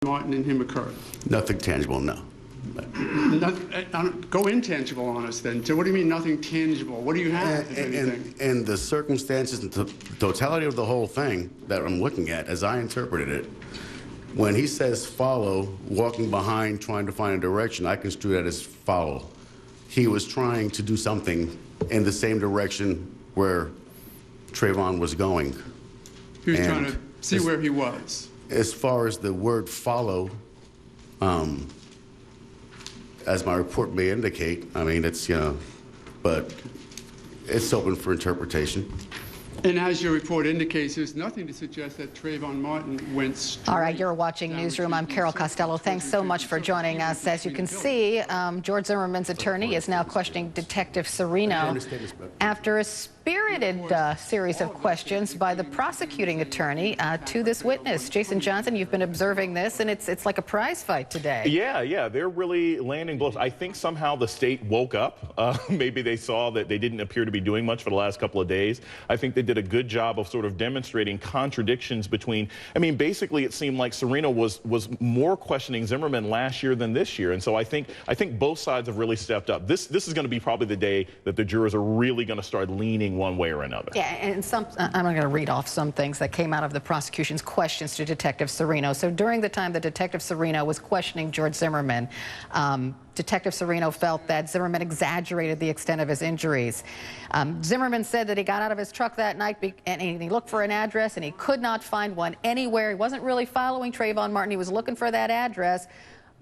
Martin and him occurred? Nothing tangible, no. Go intangible on us then. So what do you mean nothing tangible? What do you have, if anything? And the circumstances and the totality of the whole thing that I'm looking at, as I interpreted it, when he says follow, walking behind, trying to find a direction, I construe that as follow. He was trying to do something in the same direction where Trayvon was going. He was trying to see where he was. As far as the word follow, as my report may indicate, I mean, it's, but it's open for interpretation. And as your report indicates, there's nothing to suggest that Trayvon Martin went straight. All right, you're watching Newsroom. I'm Carol Costello. Thanks so much for joining us. As you can see, George Zimmerman's attorney is now questioning Detective Serino after a spirited series of questions by the prosecuting attorney to this witness. Jason Johnson, you've been observing this, and it's like a prize fight today. Yeah, they're really landing blows. I think somehow the state woke up. Maybe they saw that they didn't appear to be doing much for the last couple of days. I think they did a good job of sort of demonstrating contradictions between, I mean, basically it seemed like Serino was more questioning Zimmerman last year than this year. And so I think both sides have really stepped up. This is going to be probably the day that the jurors are really going to start leaning one way or another. Yeah, and I'm going to read off some things that came out of the prosecution's questions to Detective Serino. So during the time that Detective Serino was questioning George Zimmerman, Detective Serino felt that Zimmerman exaggerated the extent of his injuries. Zimmerman said that he got out of his truck that night and he looked for an address and he could not find one anywhere. He wasn't really following Trayvon Martin. He was looking for that address.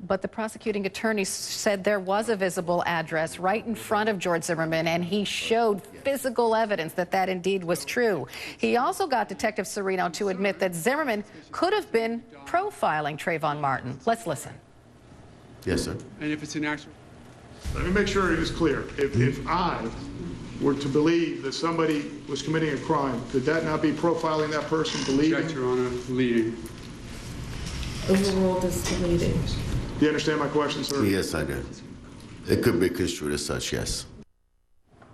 But the prosecuting attorney said there was a visible address right in front of George Zimmerman, and he showed physical evidence that that indeed was true. He also got Detective Serino to admit that Zimmerman could have been profiling Trayvon Martin. Let's listen. Yes, sir. And if it's an actual... Let me make sure it is clear. If I were to believe that somebody was committing a crime, could that not be profiling that person, believing? Object, Your Honor, leading. Overruled as deleting. Do you understand my question, sir? Yes, I do. It could be construed as such, yes.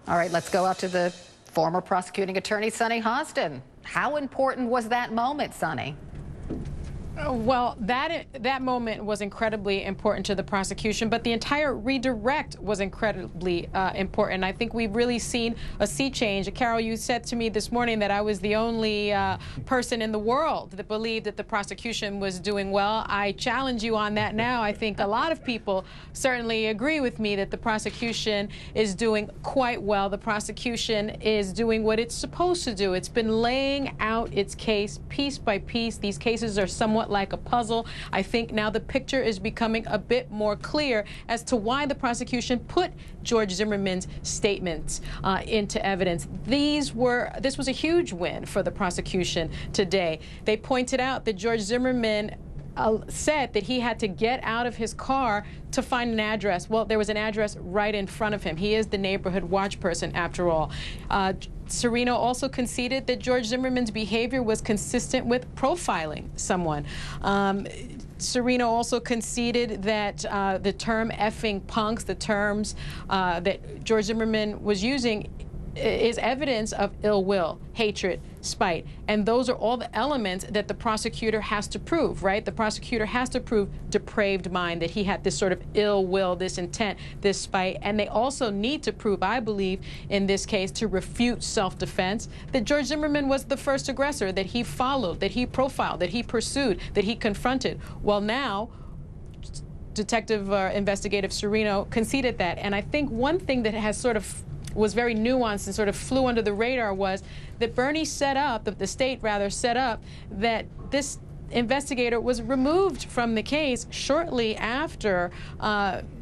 All right, let's go out to the former prosecuting attorney, Sonny Hostin. How important was that moment, Sonny? Well, that moment was incredibly important to the prosecution, but the entire redirect was incredibly important. I think we've really seen a sea change. Carol, you said to me this morning that I was the only person in the world that believed that the prosecution was doing well. I challenge you on that now. I think a lot of people certainly agree with me that the prosecution is doing quite well. The prosecution is doing what it's supposed to do. It's been laying out its case piece by piece. These cases are somewhat like a puzzle. I think now the picture is becoming a bit more clear as to why the prosecution put George Zimmerman's statements into evidence. This was a huge win for the prosecution today. They pointed out that George Zimmerman said that he had to get out of his car to find an address. Well, there was an address right in front of him. He is the neighborhood watch person, after all. Serino also conceded that George Zimmerman's behavior was consistent with profiling someone. Serino also conceded that the term effing punks, the terms that George Zimmerman was using, is evidence of ill will, hatred, spite. And those are all the elements that the prosecutor has to prove, right? The prosecutor has to prove depraved mind, that he had this sort of ill will, this intent, this spite. And they also need to prove, I believe, in this case, to refute self-defense, that George Zimmerman was the first aggressor, that he followed, that he profiled, that he pursued, that he confronted. Well, now, Detective Investigative Serino conceded that. And I think one thing that has sort of was very nuanced and sort of flew under the radar was that Bernie set up, the state rather set up, that this investigator was removed from the case shortly after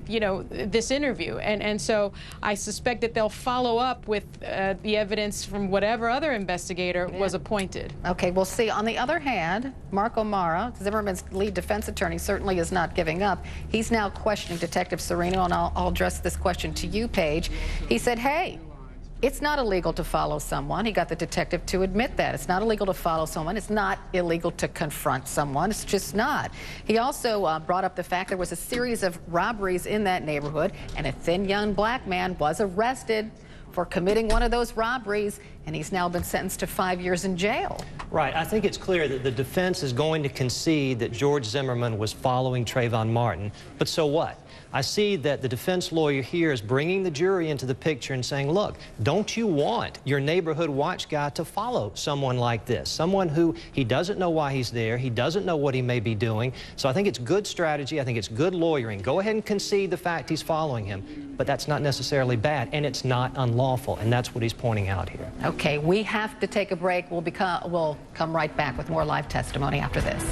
this interview. And so I suspect that they'll follow up with the evidence from whatever other investigator was appointed. Okay, we'll see. On the other hand, Mark O'Mara, Zimmerman's lead defense attorney, certainly is not giving up. He's now questioning Detective Serino, and I'll address this question to you, Paige. He said, hey, it's not illegal to follow someone. He got the detective to admit that. It's not illegal to follow someone. It's not illegal to confront someone. It's just not. He also brought up the fact there was a series of robberies in that neighborhood, and a thin young black man was arrested for committing one of those robberies and he's now been sentenced to 5 years in jail. Right. I think it's clear that the defense is going to concede that George Zimmerman was following Trayvon Martin, but so what? I see that the defense lawyer here is bringing the jury into the picture and saying, look, don't you want your neighborhood watch guy to follow someone like this, someone who he doesn't know why he's there, he doesn't know what he may be doing. So I think it's good strategy, I think it's good lawyering. Go ahead and concede the fact he's following him, but that's not necessarily bad, and it's not unlawful, and that's what he's pointing out here. Okay, we have to take a break. We'll come right back with more live testimony after this.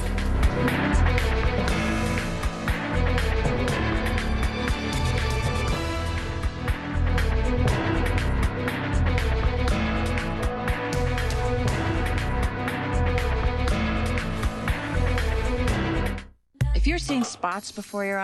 If you're seeing spots before your